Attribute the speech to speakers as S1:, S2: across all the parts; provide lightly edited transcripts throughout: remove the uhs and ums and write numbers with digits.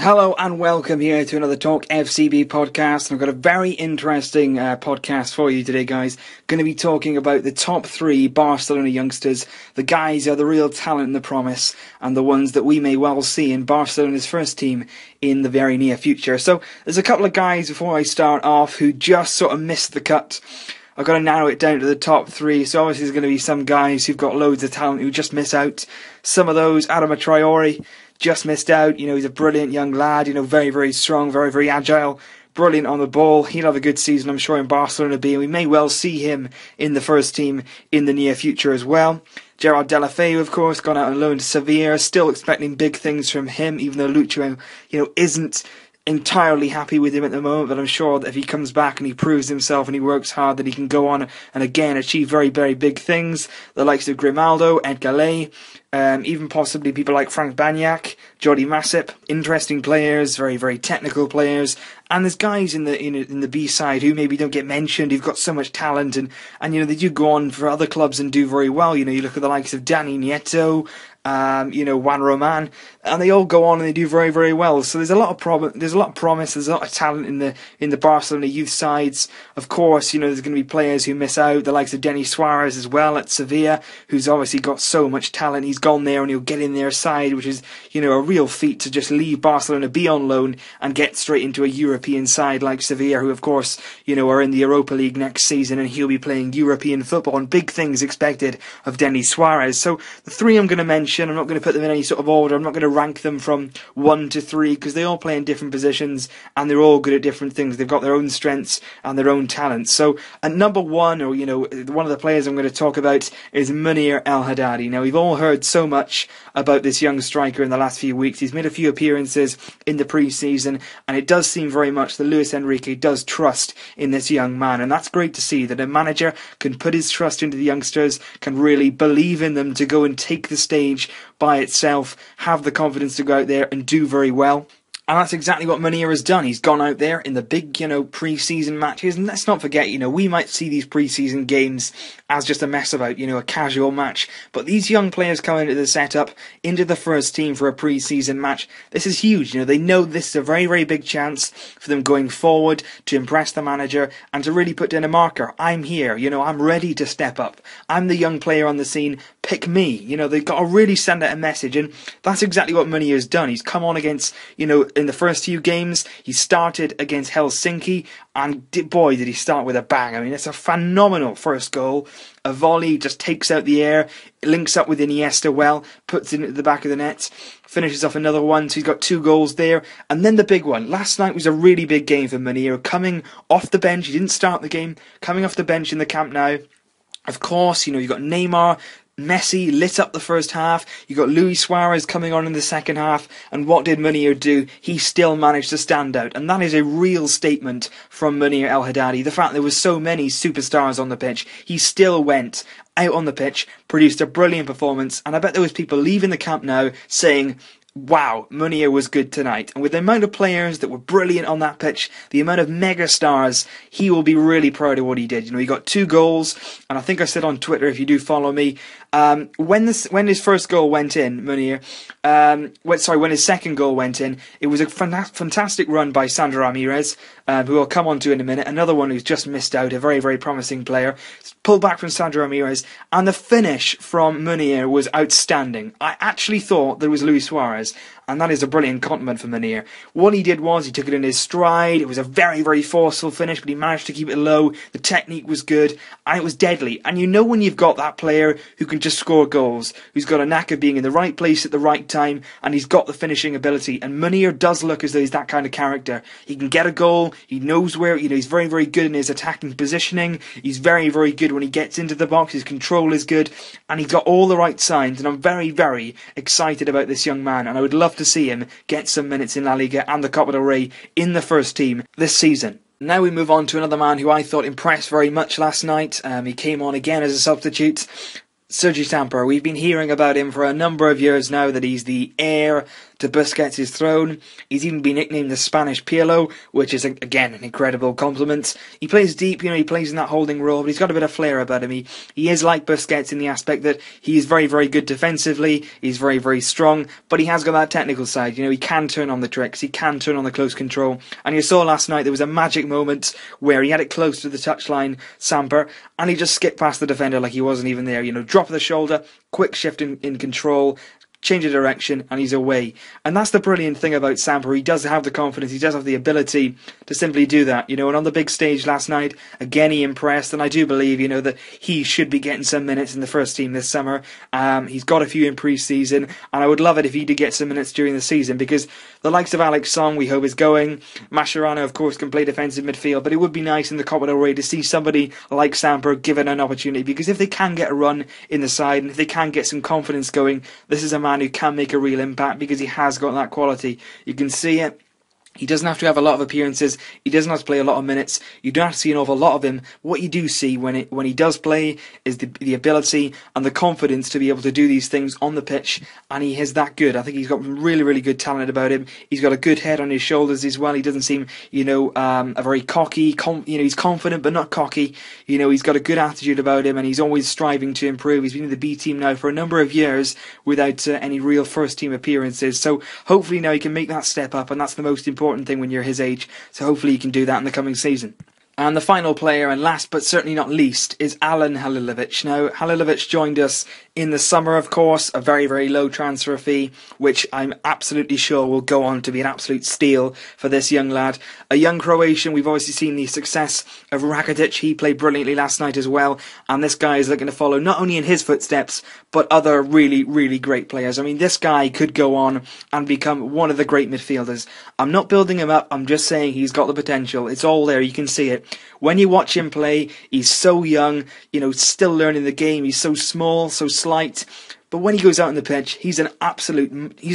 S1: Hello and welcome here to another TalkFCB podcast. And I've got a very interesting podcast for you today, guys. Going to be talking about the top three Barcelona youngsters, the guys who are the real talent and the promise, and the ones that we may well see in Barcelona's first team in the very near future. So there's a couple of guys before I start off who just sort of missed the cut. I've got to narrow it down to the top three. So obviously there's going to be some guys who've got loads of talent who just miss out. Some of those, Adama just missed out. He's a brilliant young lad, very, very strong, very, very agile, brilliant on the ball. He'll have a good season, I'm sure, in Barcelona B, and we may well see him in the first team in the near future as well. Deulofeu, of course, gone out on loan to Sevilla, still expecting big things from him, even though Lucho, isn't entirely happy with him at the moment, but I'm sure that if he comes back and he proves himself and he works hard, that he can go on and again achieve very, very big things. The likes of Grimaldo, Alen Halilovic, even possibly people like Frank Banyak, Jordi Masip, interesting players, very, very technical players. And there's guys in the B side who maybe don't get mentioned, who've got so much talent, and they do go on for other clubs and do very well. You look at the likes of Dani Nieto, Juan Roman, and they all go on and they do very, very well. So there's a lot of promise, there's a lot of talent in the Barcelona youth sides. Of course, there's going to be players who miss out, the likes of Suarez as well at Sevilla, who's obviously got so much talent. He's gone there and he'll get in their side, which is, a real feat to just leave Barcelona B on loan and get straight into a European side like Sevilla, who of course, are in the Europa League next season, and he'll be playing European football and big things expected of Denis Suarez. So the three I'm going to mention, I'm not going to put them in any sort of order. I'm not going to rank them from 1 to 3 because they all play in different positions and they're all good at different things. They've got their own strengths and their own talents. So at number 1, or one of the players I'm going to talk about is Munir El Haddadi. Now, we've all heard so much about this young striker in the last few weeks. He's made a few appearances in the pre-season, and it does seem very much that Luis Enrique does trust in this young man, and that's great to see, that a manager can put his trust into the youngsters, can really believe in them to go and take the stage by itself, have the confidence to go out there and do very well. And that's exactly what Munir has done. He's gone out there in the big, pre-season matches. And let's not forget, we might see these pre-season games as just a mess about, a casual match. But these young players coming into the setup, into the first team for a pre-season match, this is huge. They know this is a very, very big chance for them going forward to impress the manager and to really put down a marker. I'm here, I'm ready to step up. I'm the young player on the scene. Pick me. They've got to really send out a message. And that's exactly what Munir has done. He's come on against, in the first few games, he started against Helsinki, and boy, did he start with a bang. It's a phenomenal first goal. A volley, just takes out the air, links up with Iniesta well, puts it into the back of the net, finishes off another one, so he's got 2 goals there. And then the big one. Last night was a really big game for Munir, coming off the bench. He didn't start the game, coming off the bench in the Camp Nou. Of course, you've got Neymar, Messi lit up the first half. You got Luis Suarez coming on in the second half, and what did Munir do? He still managed to stand out, and that is a real statement from Munir El Haddadi. The fact there was so many superstars on the pitch, he still went out on the pitch, produced a brilliant performance, and I bet there was people leaving the Camp Nou saying, wow, Munir was good tonight. And with the amount of players that were brilliant on that pitch, the amount of mega stars, he will be really proud of what he did. He got 2 goals, and I think I said on Twitter, if you do follow me, when his first goal went in, Munir, when his second goal went in, it was a fantastic run by Sandro Ramirez, who I'll come on to in a minute. Another one who's just missed out, a very, very promising player. Pulled back from Sandro Ramirez, and the finish from Munir was outstanding. I actually thought there was Luis Suarez, and that is a brilliant compliment for Munir. What he did was he took it in his stride. It was a very, very forceful finish, but he managed to keep it low. The technique was good, and it was deadly. And when you've got that player who can just score goals, who's got a knack of being in the right place at the right time, and he's got the finishing ability. And Munir does look as though he's that kind of character. He can get a goal. He knows where, he's very, very good in his attacking positioning. He's very, very good when he gets into the box. His control is good, and he's got all the right signs. And I'm very, very excited about this young man, and I would love to see him get some minutes in La Liga and the Copa del Rey in the first team this season. Now we move on to another man who I thought impressed very much last night. He came on again as a substitute. Sergi Samper, we've been hearing about him for a number of years now, that he's the heir to Busquets' throne. He's even been nicknamed the Spanish Pirlo, which is, again, an incredible compliment. He plays deep, he plays in that holding role, but he's got a bit of flair about him. He is like Busquets in the aspect that he is very, very good defensively, he's very, very strong, but he has got that technical side. He can turn on the tricks, he can turn on the close control, and you saw last night there was a magic moment where he had it close to the touchline, Samper, and he just skipped past the defender like he wasn't even there. Drop of the shoulder, quick shift in control, change of direction, and he's away. And that's the brilliant thing about Samper. He does have the confidence, he does have the ability to simply do that. And on the big stage last night, again he impressed, and I do believe, that he should be getting some minutes in the first team this summer. He's got a few in pre-season, and I would love it if he did get some minutes during the season, because the likes of Alex Song, we hope, is going. Mascherano, of course, can play defensive midfield, but it would be nice in the Copa del Rey to see somebody like Samper given an opportunity, because if they can get a run in the side, and if they can get some confidence going, this is a man who can make a real impact, because he has got that quality. You can see it. He doesn't have to have a lot of appearances. He doesn't have to play a lot of minutes. You don't have to see an awful lot of him. What you do see when he does play is the ability and the confidence to be able to do these things on the pitch, and he is that good. I think he's got really, really good talent about him. He's got a good head on his shoulders as well. He doesn't seem, a very cocky. He's confident but not cocky. He's got a good attitude about him, and he's always striving to improve. He's been in the B team now for a number of years without any real first team appearances. So hopefully now he can make that step up, and that's the most important thing when you're his age, so hopefully he can do that in the coming season. And the final player, and last but certainly not least, is Alen Halilovic. Now, Halilovic joined us in the summer, of course, a very, very low transfer fee, which I'm absolutely sure will go on to be an absolute steal for this young lad. A young Croatian, we've obviously seen the success of Rakitic. He played brilliantly last night as well, and this guy is looking to follow not only in his footsteps, but other really, really great players. I mean, this guy could go on and become one of the great midfielders. I'm not building him up, I'm just saying he's got the potential. It's all there, you can see it. When you watch him play, he's so young, still learning the game. He's so small, so slight. But when he goes out on the pitch, he's a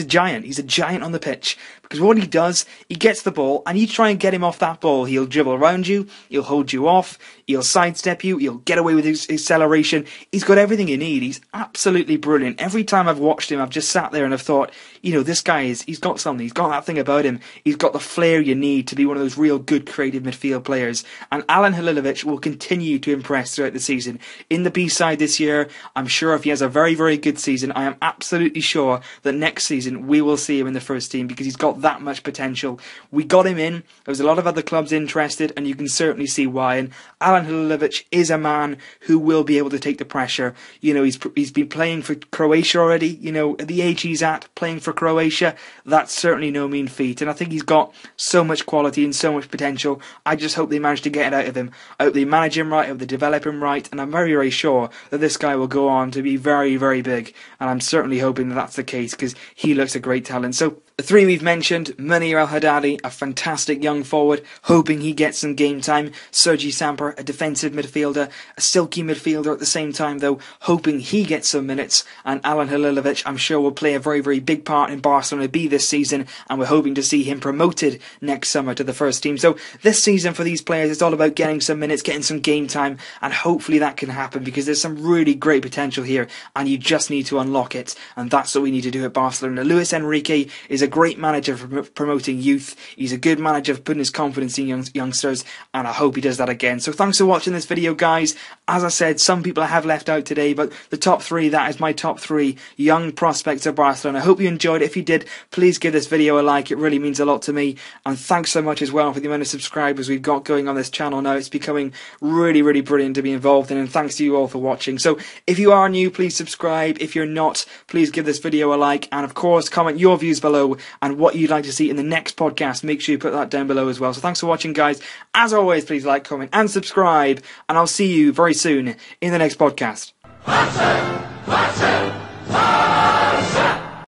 S1: giant. He's a giant on the pitch. Because what he does, he gets the ball, and you try and get him off that ball. He'll dribble around you, he'll hold you off, he'll sidestep you, he'll get away with his acceleration. He's got everything you need. He's absolutely brilliant. Every time I've watched him, I've just sat there and I've thought, this guy he's got something. He's got that thing about him. He's got the flair you need to be one of those real good creative midfield players. And Alen Halilovic will continue to impress throughout the season. In the B-side this year, I'm sure if he has a very, very good season, I am absolutely sure that next season we will see him in the first team, because he's got that much potential. We got him in. There was a lot of other clubs interested, and you can certainly see why. And Alen Halilovic is a man who will be able to take the pressure. He's been playing for Croatia already. At the age he's at, playing for Croatia, that's certainly no mean feat. And I think he's got so much quality and so much potential. I just hope they manage to get it out of him. I hope they manage him right, I hope they develop him right, and I'm very, very sure that this guy will go on to be very, very big. And I'm certainly hoping that that's the case, because he looks a great talent. So the three we've mentioned: Munir El Haddadi, a fantastic young forward, hoping he gets some game time. Sergi Samper, a defensive midfielder, a silky midfielder at the same time, though, hoping he gets some minutes. And Alen Halilovic, I'm sure, will play a very, very big part in Barcelona B this season, and we're hoping to see him promoted next summer to the first team. So this season for these players, it's all about getting some minutes, getting some game time, and hopefully that can happen, because there's some really great potential here, and you just need to unlock it, and that's what we need to do at Barcelona. Luis Enrique is a great manager for promoting youth. He's a good manager for putting his confidence in youngsters, and I hope he does that again. So thanks for watching this video, guys. As I said, some people I have left out today, but the top three, that is my top three young prospects of Barcelona. I hope you enjoyed it. If you did, please give this video a like. It really means a lot to me. And thanks so much as well for the amount of subscribers we've got going on this channel now. It's becoming really, really brilliant to be involved in, and thanks to you all for watching. So if you are new, please subscribe. If you're not, please give this video a like, and of course comment your views below and what you'd like to see in the next podcast. Make sure you put that down below as well. So thanks for watching, guys. As always, please like, comment and subscribe, and I'll see you very soon in the next podcast.